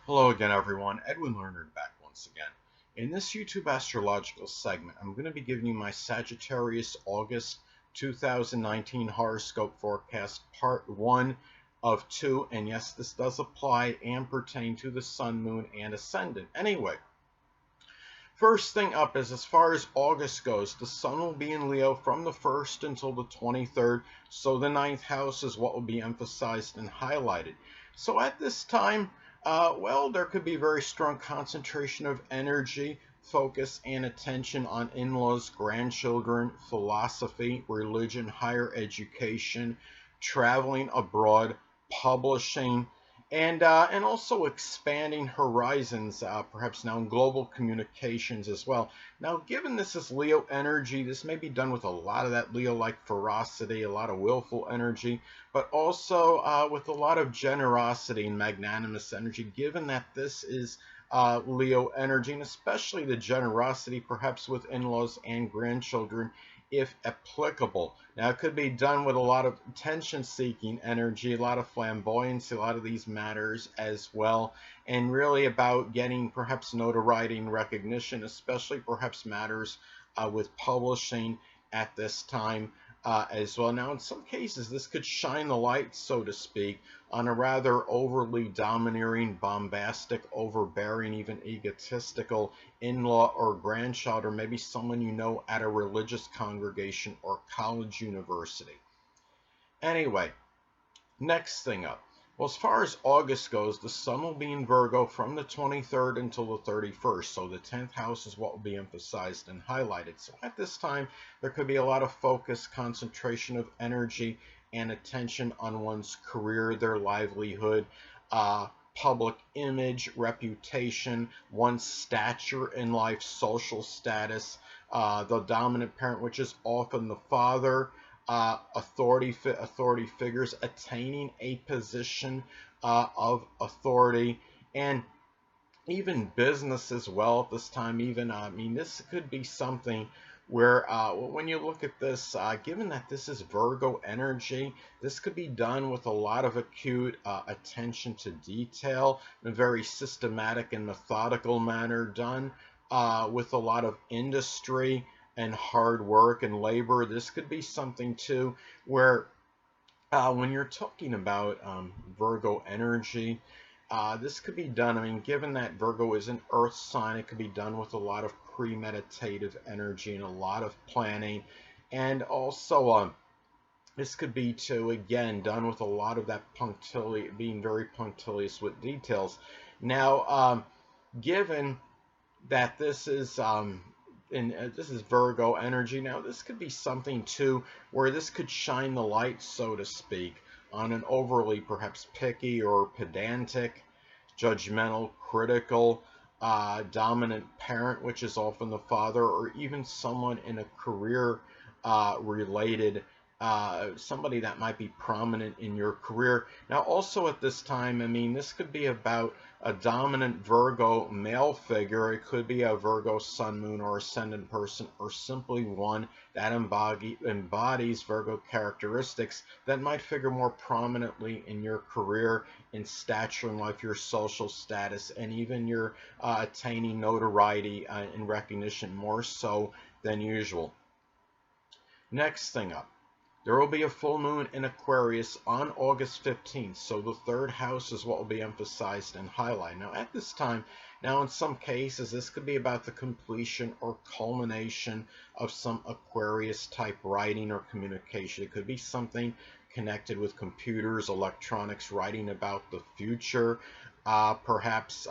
Hello again, everyone. Edwin Learnard back once again. In this YouTube astrological segment, I'm going to be giving you my Sagittarius August 2019 horoscope forecast, part 1 of 2. And yes, this does apply and pertain to the Sun, Moon, and Ascendant. Anyway, first thing up is as far as August goes, the Sun will be in Leo from the 1st until the 23rd. So the 9th house is what will be emphasized and highlighted. So at this time, well, there could be very strong concentration of energy, focus, and attention on in-laws, grandchildren, philosophy, religion, higher education, traveling abroad, publishing, and also expanding horizons, perhaps now in global communications as well. Now, given this is Leo energy, this may be done with a lot of that Leo-like ferocity, a lot of willful energy, but also with a lot of generosity and magnanimous energy, given that this is Leo energy, and especially the generosity perhaps with in-laws and grandchildren, if applicable. Now, it could be done with a lot of attention-seeking energy, a lot of flamboyancy, a lot of these matters as well, and really about getting perhaps notoriety and recognition, especially perhaps matters with publishing at this time as well. Now, in some cases, this could shine the light, so to speak, on a rather overly domineering, bombastic, overbearing, even egotistical in-law or grandchild, or maybe someone you know at a religious congregation or college university. Anyway, next thing up. Well, as far as August goes, the Sun will be in Virgo from the 23rd until the 31st. So the 10th house is what will be emphasized and highlighted. So at this time, there could be a lot of focus, concentration of energy, and attention on one's career, their livelihood, public image, reputation, one's stature in life, social status, the dominant parent, which is often the father, authority figures attaining a position of authority, and even business as well at this time. Even I mean, this could be something where when you look at this, given that this is Virgo energy, this could be done with a lot of acute attention to detail in a very systematic and methodical manner, done with a lot of industry and hard work and labor. This could be something too where when you're talking about Virgo energy, this could be done, I mean, given that Virgo is an earth sign, it could be done with a lot of premeditative energy and a lot of planning. And also, this could be, too, again, done with a lot of that punctilious, being very punctilious with details. Now, given that this is this is Virgo energy. Now, this could be something, too, where this could shine the light, so to speak, on an overly perhaps picky or pedantic, judgmental, critical, dominant parent, which is often the father, or even someone in a career related, somebody that might be prominent in your career. Now, also at this time, I mean, this could be about a dominant Virgo male figure. It could be a Virgo Sun, Moon, or Ascendant person, or simply one that embodies Virgo characteristics that might figure more prominently in your career, in stature in life, your social status, and even your attaining notoriety and recognition more so than usual. Next thing up. There will be a full moon in Aquarius on August 15th, so the 3rd house is what will be emphasized and highlighted. Now, at this time, now in some cases, this could be about the completion or culmination of some Aquarius-type writing or communication. It could be something connected with computers, electronics, writing about the future, perhaps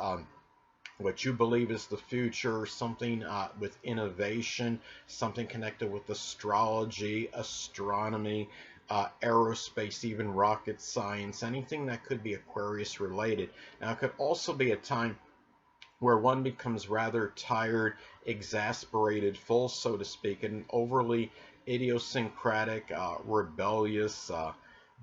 what you believe is the future, something with innovation, something connected with astrology, astronomy, aerospace, even rocket science, anything that could be Aquarius related. Now, it could also be a time where one becomes rather tired, exasperated, full, so to speak, and overly idiosyncratic, rebellious,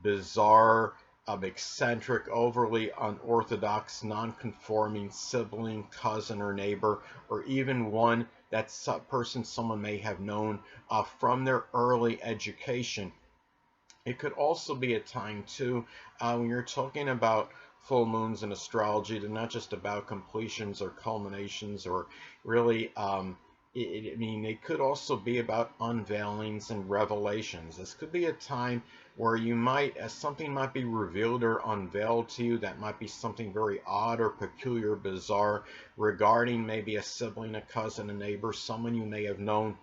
bizarre, eccentric, overly unorthodox, non-conforming sibling, cousin, or neighbor, or even one that's a person someone may have known from their early education. It could also be a time, too, when you're talking about full moons in astrology. They're not just about completions or culminations or really, I mean, it could also be about unveilings and revelations. This could be a time where you might, as something might be revealed or unveiled to you that might be something very odd or peculiar, bizarre regarding maybe a sibling, a cousin, a neighbor, someone you may have known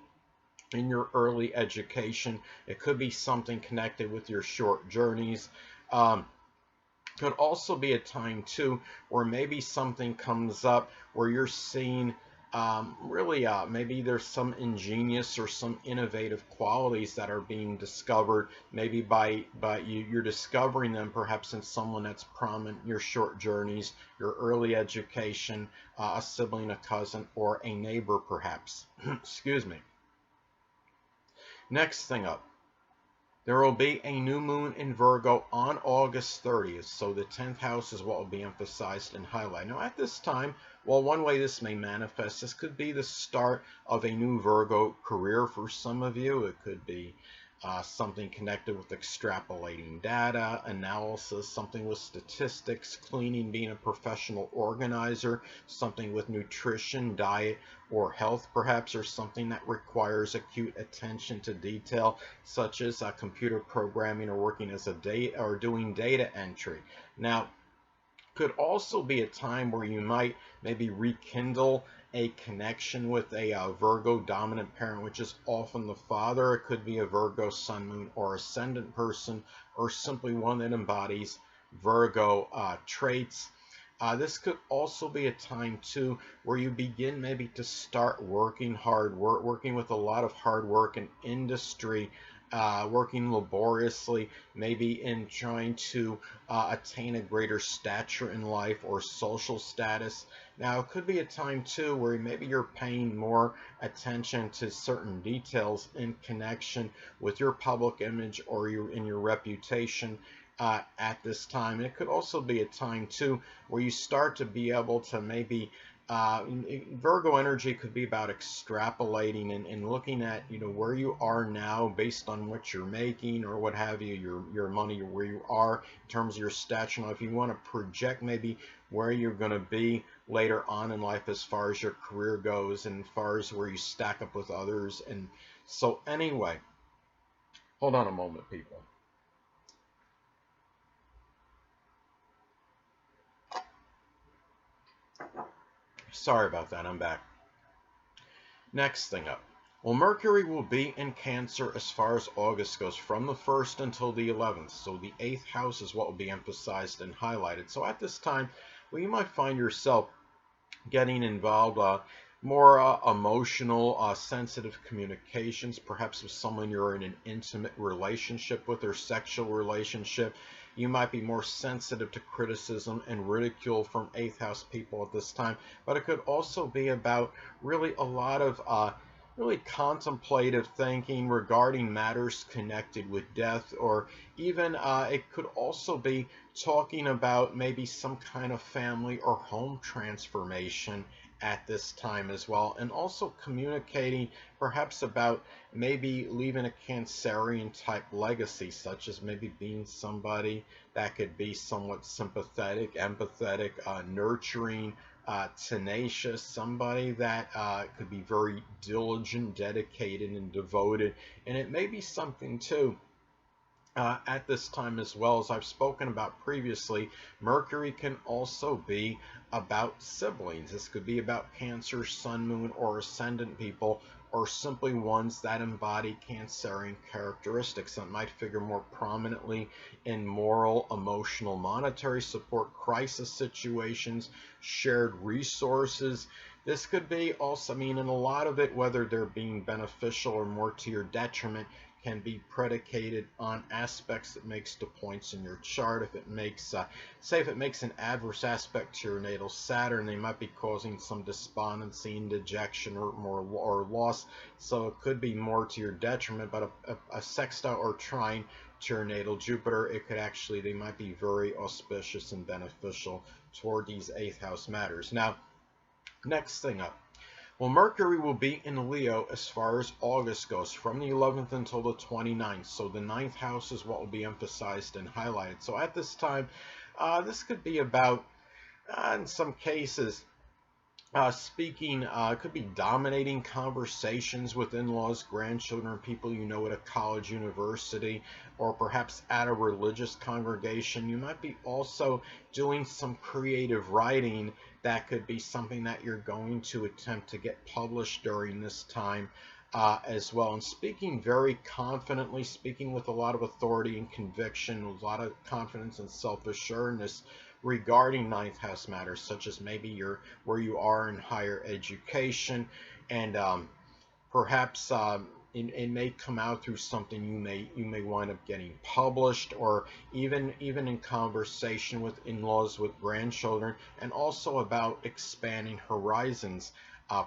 in your early education. It could be something connected with your short journeys. Could also be a time too where maybe something comes up where you're seeing really maybe there's some ingenious or some innovative qualities that are being discovered, maybe by you're discovering them perhaps in someone that's prominent in your short journeys, your early education, a sibling, a cousin, or a neighbor perhaps. Excuse me. Next thing up, there will be a new moon in Virgo on August 30th, so the 10th house is what will be emphasized and highlighted. Now at this time, well, one way this may manifest, this could be the start of a new Virgo career for some of you. It could be something connected with extrapolating data, analysis, something with statistics, cleaning, being a professional organizer, something with nutrition, diet, or health perhaps, or something that requires acute attention to detail, such as computer programming or working as a data or doing data entry. Now, could also be a time where you might maybe rekindle a connection with a Virgo dominant parent, which is often the father. It could be a Virgo sun, moon, or ascendant person, or simply one that embodies Virgo traits. This could also be a time too where you begin maybe to start working hard, working with a lot of hard work and industry, working laboriously, maybe in trying to attain a greater stature in life or social status. Now, it could be a time too where maybe you're paying more attention to certain details in connection with your public image or in your reputation at this time. And it could also be a time too where you start to be able to maybe Virgo energy could be about extrapolating and looking at, you know, where you are now based on what you're making or what have you, your money, or where you are in terms of your stature. Now, if you want to project maybe where you're going to be later on in life as far as your career goes and as far as where you stack up with others. And so anyway, hold on a moment, people. Sorry about that, I'm back. Next thing up. Well, Mercury will be in Cancer as far as August goes, from the 1st until the 11th. So the 8th house is what will be emphasized and highlighted. So at this time, well, you might find yourself getting involved more emotional, sensitive communications, perhaps with someone you're in an intimate relationship with or sexual relationship. You might be more sensitive to criticism and ridicule from 8th house people at this time, but it could also be about really a lot of really contemplative thinking regarding matters connected with death, or even it could also be talking about maybe some kind of family or home transformation at this time as well, and also communicating perhaps about maybe leaving a Cancerian type legacy, such as maybe being somebody that could be somewhat sympathetic, empathetic, nurturing, tenacious, somebody that could be very diligent, dedicated, and devoted. And it may be something too at this time as well. As I've spoken about previously, Mercury can also be about siblings. This could be about Cancer, Sun, Moon, or Ascendant people, or simply ones that embody Cancerian characteristics that might figure more prominently in moral, emotional, monetary support, crisis situations, shared resources. This could be also, I mean, in a lot of it, whether they're being beneficial or more to your detriment, can be predicated on aspects that makes to points in your chart. If it makes, say if it makes an adverse aspect to your natal Saturn, they might be causing some despondency and dejection or loss. So it could be more to your detriment, but a sextile or trine to your natal Jupiter, it could actually, they might be very auspicious and beneficial toward these 8th house matters. Now, next thing up. Well, Mercury will be in Leo as far as August goes, from the 11th until the 29th. So the 9th house is what will be emphasized and highlighted. So at this time, This could be about, in some cases, speaking, could be dominating conversations with in-laws, grandchildren, people you know at a college, university, or perhaps at a religious congregation. You might be also doing some creative writing that could be something that you're going to attempt to get published during this time. As well, and speaking very confidently, speaking with a lot of authority and conviction, a lot of confidence and self-assuredness regarding ninth house matters, such as maybe where you are in higher education, and perhaps it may come out through something you may wind up getting published, or even in conversation with in-laws, with grandchildren, and also about expanding horizons.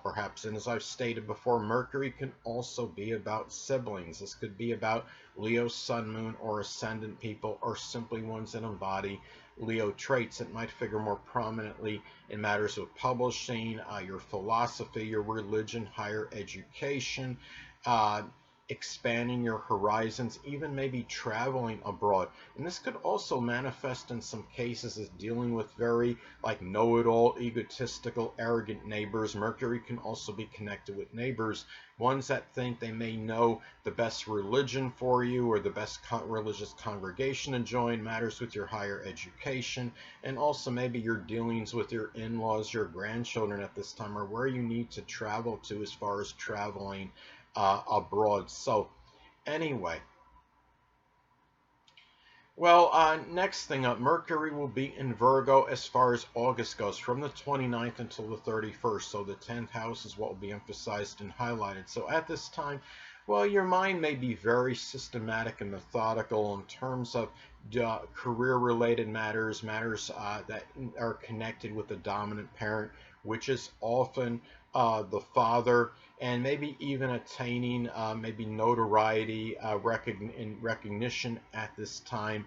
Perhaps, and as I've stated before, Mercury can also be about siblings. This could be about Leo, Sun, Moon, or Ascendant people, or simply ones that embody Leo traits. It might figure more prominently in matters of publishing, your philosophy, your religion, higher education, uh, expanding your horizons, even maybe traveling abroad. And this could also manifest in some cases as dealing with very like know-it-all, egotistical, arrogant neighbors. Mercury can also be connected with neighbors, ones that think they may know the best religion for you or the best religious congregation to join, matters with your higher education, and also maybe your dealings with your in-laws, your grandchildren at this time, or where you need to travel to as far as traveling abroad. So anyway, well, next thing up, Mercury will be in Virgo as far as August goes, from the 29th until the 31st. So the 10th house is what will be emphasized and highlighted. So at this time, well, your mind may be very systematic and methodical in terms of career-related matters, that are connected with the dominant parent, which is often the father, and maybe even attaining maybe notoriety, recognition at this time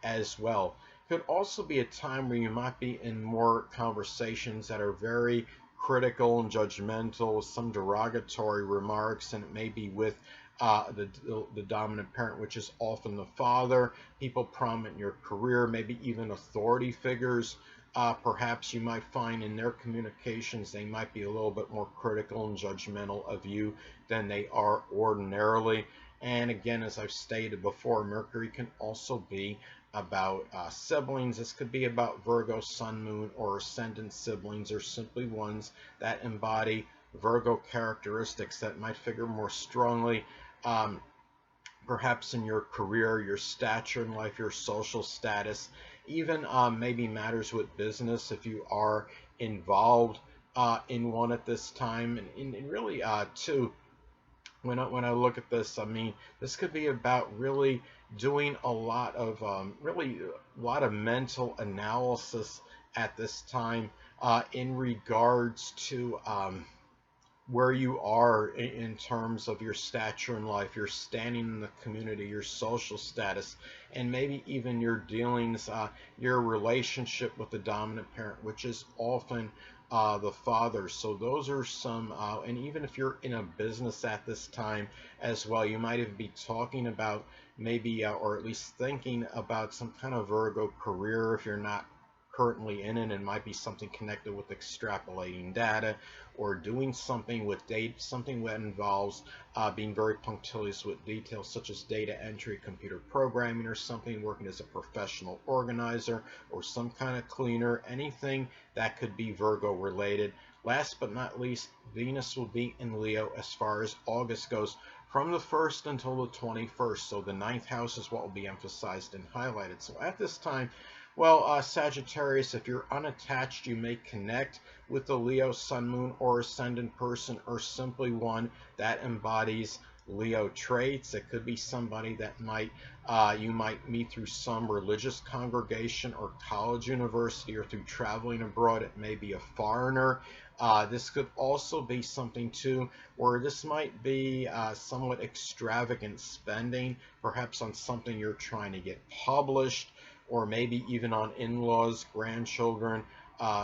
as well. Could also be a time where you might be in more conversations that are very critical and judgmental, with some derogatory remarks, and it may be with the dominant parent, which is often the father, people prominent in your career, maybe even authority figures. Perhaps you might find in their communications they might be a little bit more critical and judgmental of you than they are ordinarily. And again, as I've stated before, Mercury can also be about siblings. This could be about Virgo, Sun, Moon, or Ascendant siblings, or simply ones that embody Virgo characteristics that might figure more strongly, perhaps in your career, your stature in life, your social status, even maybe matters with business if you are involved in one at this time. And really, too, when I look at this, I mean, this could be about really doing a lot of mental analysis at this time in regards to where you are in terms of your stature in life, your standing in the community, your social status, and maybe even your dealings, your relationship with the dominant parent, which is often the father. So those are some, and even if you're in a business at this time as well, you might even be talking about maybe, or at least thinking about some kind of Virgo career if you're not currently in it, and might be something connected with extrapolating data or doing something with data, something that involves being very punctilious with details such as data entry, computer programming, or something, working as a professional organizer or some kind of cleaner, anything that could be Virgo related. Last but not least, Venus will be in Leo as far as August goes, from the 1st until the 21st. So the 9th house is what will be emphasized and highlighted. So at this time, well, Sagittarius, if you're unattached, you may connect with the Leo, Sun, Moon, or Ascendant person, or simply one that embodies Leo traits. It could be somebody that you might meet through some religious congregation or college, university, or through traveling abroad. It may be a foreigner. This could also be something too where this might be somewhat extravagant spending, perhaps on something you're trying to get published, or maybe even on in-laws, grandchildren.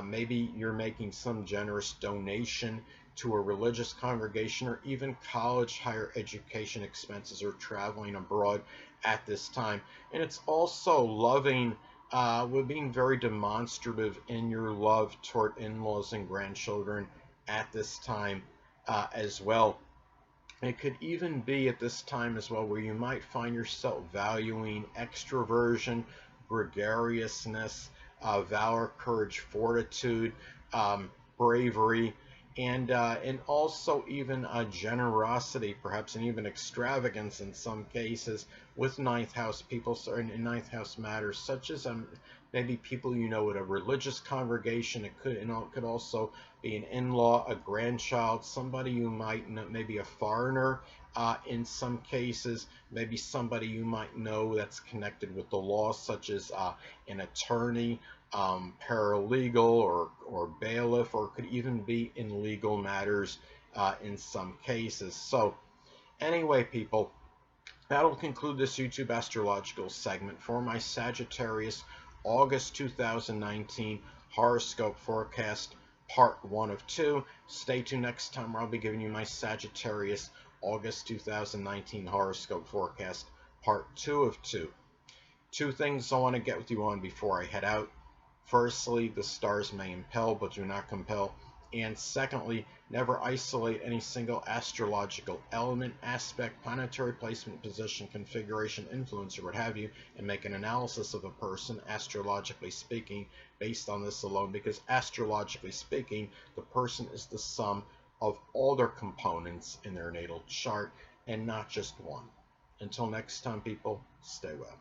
Maybe you're making some generous donation to a religious congregation, or even college, higher education expenses, or traveling abroad at this time. And it's also loving with being very demonstrative in your love toward in-laws and grandchildren at this time as well. It could even be at this time as well where you might find yourself valuing extroversion, gregariousness, valor, courage, fortitude, bravery, and also even generosity, perhaps, and even extravagance in some cases with ninth house people, in ninth house matters, such as maybe people you know at a religious congregation. It could, it could also be an in-law, a grandchild, somebody you might know, maybe a foreigner in some cases, maybe somebody you might know that's connected with the law, such as an attorney, paralegal, or bailiff, or could even be in legal matters in some cases. So anyway, people, that'll conclude this YouTube astrological segment for my Sagittarius August 2019 horoscope forecast, part 1 of 2. Stay tuned next time where I'll be giving you my Sagittarius August 2019 horoscope forecast, part 2 of 2. Two things I want to get with you on before I head out. Firstly, the stars may impel but do not compel. And secondly, never isolate any single astrological element, aspect, planetary placement, position, configuration, influence, or what have you, and make an analysis of a person, astrologically speaking, based on this alone, because astrologically speaking, the person is the sum of all their components in their natal chart and not just one. Until next time, people, stay well.